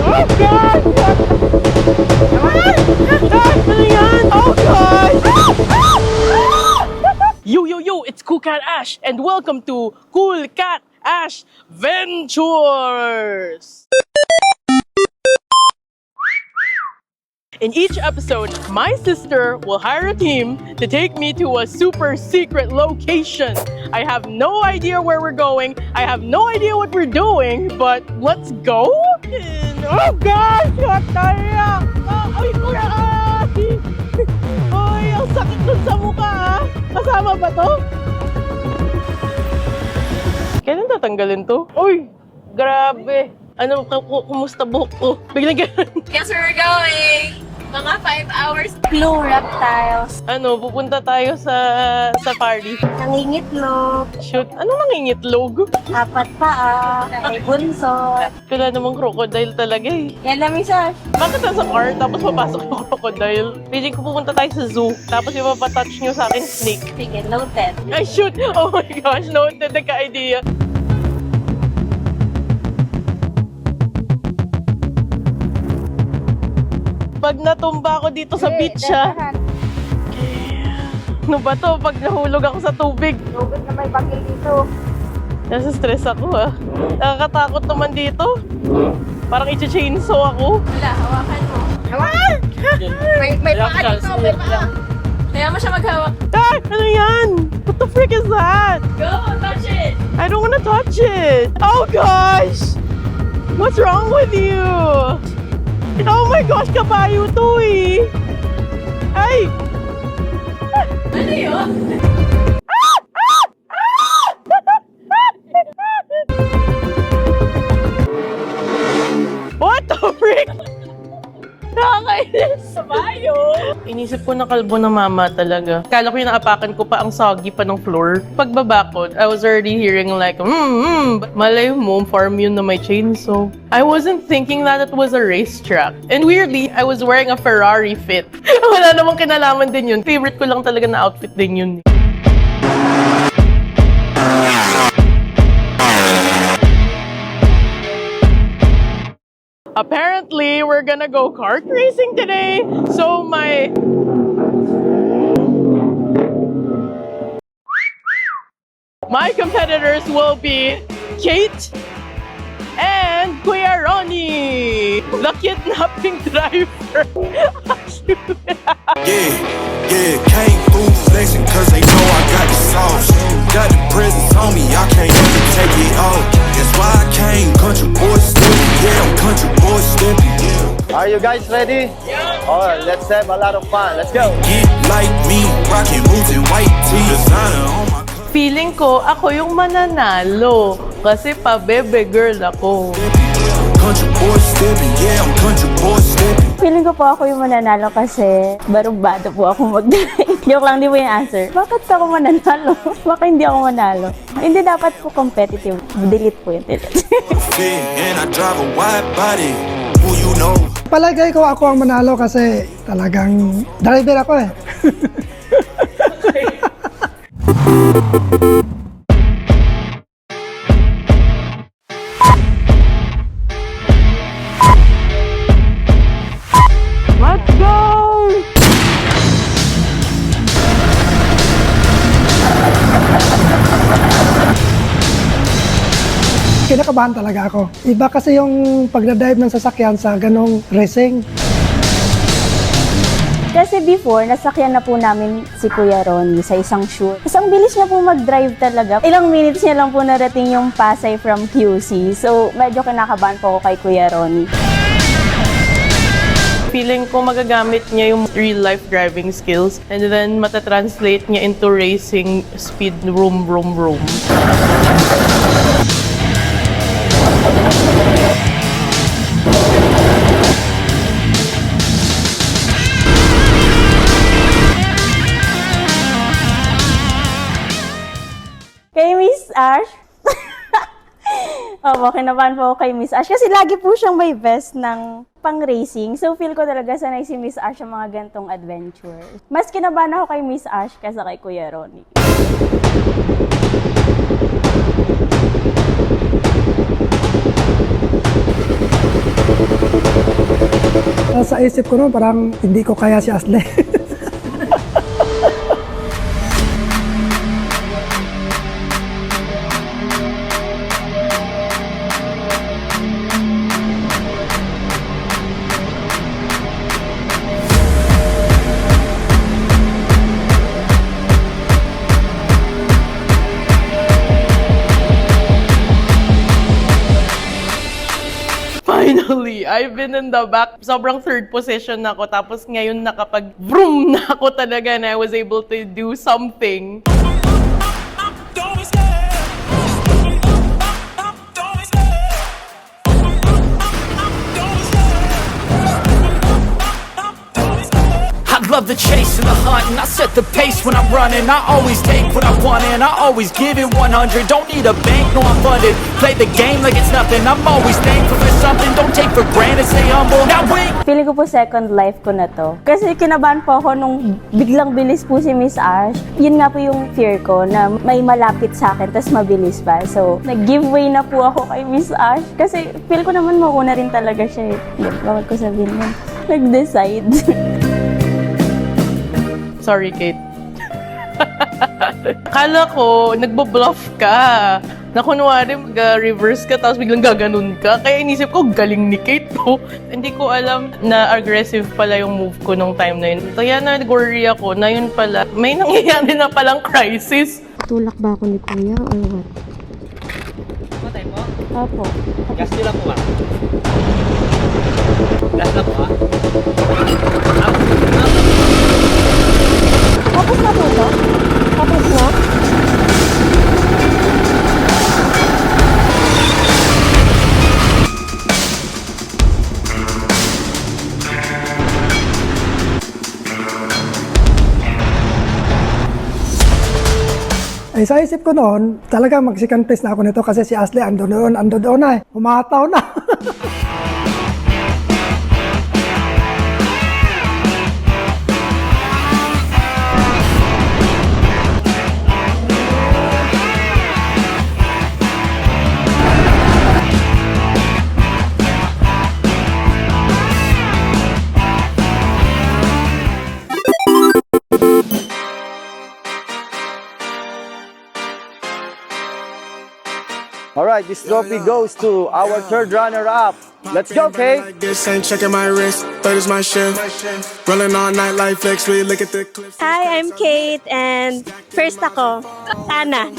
Oh God! Ano yan? Oh God! Yo, it's Cool Cat Ash and welcome to Cool Cat Ash Ventures! In each episode, my sister will hire a team to take me to a super secret location. I have no idea where we're going. I have no idea what we're doing, but let's go. Oh gosh, what tayo? Ay, kuya! Ay, ang sakit dun sa mukha ah. Kasama ba to? Kailan tatanggalin to? Uy, grabe. Ano, kumusta buhok ko? Biglang ganun. Guess where we're going? Mga 5 hours. Blue reptiles. Ano, pupunta tayo sa safari. Nangingitlog. Shoot, ano nangingitlog? Apat paa. May bunso. Wala namang crocodile talaga eh. Yan na, Miss Ash. Bakit nasa car tapos papasok yung crocodile? Piling ko pupunta tayo sa zoo tapos ipapatouch nyo sa akin snake. Sige, noted. Ay shoot! Oh my gosh, noted, nagka-idea. Pag natumba ako dito sa beach ha. Ano ba to? Pag nahulog ako sa tubig. Lubid na may bagil dito. Nasa stress ako ha. Nakakatakot naman dito. Parang i-chainsaw ako. Wala, hawakan mo. Hawakan! May paa dito, may paa. Kaya mo siya maghawak. Ah! Ano yan? What the frick is that? Go, touch it! I don't wanna touch it! Oh gosh! What's wrong with you? Oh my gosh, kabayo to eh! Ay! Ano yun? What the frick? Nakakainis! Kabayo! Inisip ko na kalbo na mama talaga. Kala ko yung naapakan ko pa ang soggy pa ng floor. Pagbaba ko, I was already hearing like, malay mo, farm yun na may chainsaw. I wasn't thinking that it was a racetrack. And weirdly, I was wearing a Ferrari fit. Wala namang kinalaman din yun. Favorite ko lang talaga na outfit din yun. Apparently, we're gonna go kart racing today. So my competitors will be Kate and Kuya Ronnie, the kidnapping driver. Yeah, can't fool flexing cause they know I got the sauce. Got the presents on me, I can't even take it off. That's why I came country boy stepping. Yeah, I'm country boy stepping. Are you guys ready? Yeah. Alright, let's have a lot of fun. Let's go. Get like me, rocking boots and white tee. Designer on my Feeling ko ako yung mananalo kasi pa-bebe girl ako. country boy stepping. Yeah, I'm country boy stepping. Feeling ko po ako yung mananalo kasi barumbado po ako mag-drive. Joke lang, di po yung answer. Bakit ako mananalo? Baka hindi ako manalo. Hindi dapat po competitive. Delete po yung delete. And I drive a wide body. Who you know? Palagay ko ako ang manalo kasi talagang driver ako eh. Let's go! Kinakabahan talaga ako. Iba kasi yung pagdadive ng sasakyan sa ganong racing. Kasi before, nasakyan na po namin si Kuya Ronnie sa isang shoot. Kasi ang bilis niya po mag-drive talaga. Ilang minutes niya lang po narating yung Pasay from QC. So, medyo kinakabahan po ako kay Kuya Ronnie. Feeling ko magagamit niya yung real-life driving skills and then matatranslate niya into racing speed, vroom, vroom, vroom. Kay Miss Ash, opo, kinabahan po ako kay Miss Ash. Kasi lagi po siyang may vest ng pang-racing. So, feel ko talaga sanay si Miss Ash sa mga gantong adventure. Mas kinabahan ako kay Miss Ash kaysa kay Kuya Ronnie. Sa isip ko noon, parang hindi ko kaya si Ashley. Finally, I've been in the back. Sobrang third position na ako. Tapos ngayon nakapag-vroom na ako talaga and I was able to do something. I love the chase and the hunt, and I set the pace when I'm running. I always take what I want and I always give it 100. Don't need a bank, no I'm funded. Play the game like it's nothing. I'm always thankful for something. Don't take for granted, stay humble. Now wait. Feeling ko po second life ko na to. Kasi kinabahan po ako nung biglang bilis po si Miss Ash. Yun nga po yung fear ko na may malapit sa akin tas mabilis pa. So, nag-giveaway na po ako kay Miss Ash. Kasi feel ko naman mauna rin talaga siya eh. Bawal ko sabihin yun. Nag-decide. Sorry, Kate. Akala ko, nagbo-bluff ka. Na kunwari mag-reverse ka tapos biglang gaganon ka. Kaya inisip ko, galing ni Kate to. Hindi ko alam na aggressive pala yung move ko nung time na yun. Kaya nag-worry ako na yun pala, may nangyayari na palang crisis. Tulak ba ako ni Kuya or what? Matay po? Opo. Gas nyo lang po ba? Gas lang po ba? Tapos na po to? Tapos na? Ay, sa isip ko noon, talaga mag-second place na ako nito kasi si Ashley ando doon na eh. Umataw na. Alright, this trophy goes to our third runner-up. Let's go, Kate. Like this, ain't checking my wrist. Third is my shift. Rolling all night like flex. We look at the clips. Hi, I'm Kate and first ako, Tana.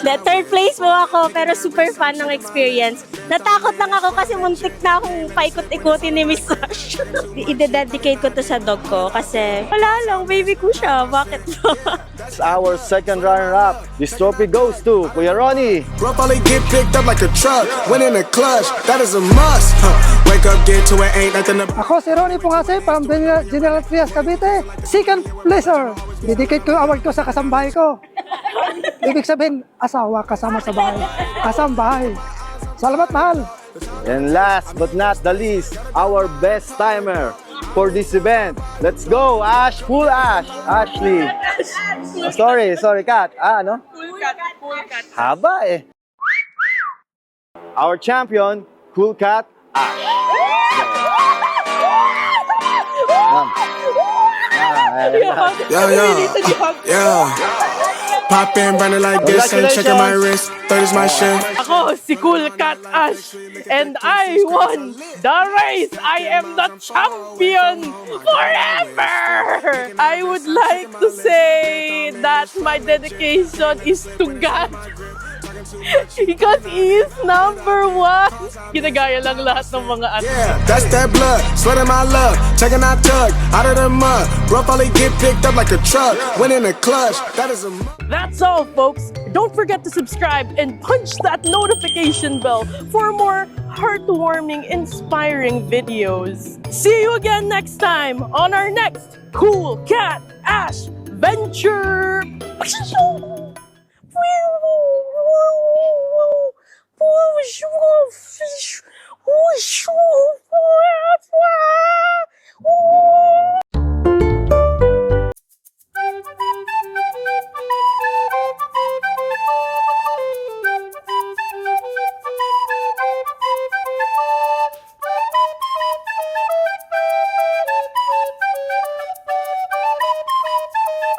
The third place po ako pero super fun ng experience. Natakot lang ako kasi muntik na akong paikot-ikutin ni Miss Sash. I-dedicate ko to sa dog ko kasi wala lang, baby ko siya. Bakit ba? That's our second runner-up. This trophy goes to Kuya Ronnie. Rough only get picked up like a truck. Win in a clutch. That is a must. Wake up, get to it, ain't nothing to. Ako si Ronnie Pungase from General Trias, Cavite. Second placer. Dedicate ko yung award ko sa kasambahay ko. Ibig sabihin, asawa kasama sa bahay. Kasambahay. Salamat, mahal. And last but not the least, our best timer for this event. Let's go, Ash, full Ash. Ashley. Oh, sorry, Kat. Ano? Full cut. Haba eh. Our champion, Cool Cat Ash. Yeah. Pop in, running like this, ain't checking my wrist. Third is my shift. Ako, si Cool Cat Ash, and I won the race! I am the champion forever! I would like to say that my dedication is to God. Because He is number one. Ginagaya lang lahat ng mga anak. Yeah, that's that blood, sweating my love, taking our tug out of the mud. Rough only get picked up like a truck, win in a clutch. That is a. That's all, folks. Don't forget to subscribe and punch that notification bell for more heartwarming, inspiring videos. See you again next time on our next Cool Cat Ash venture.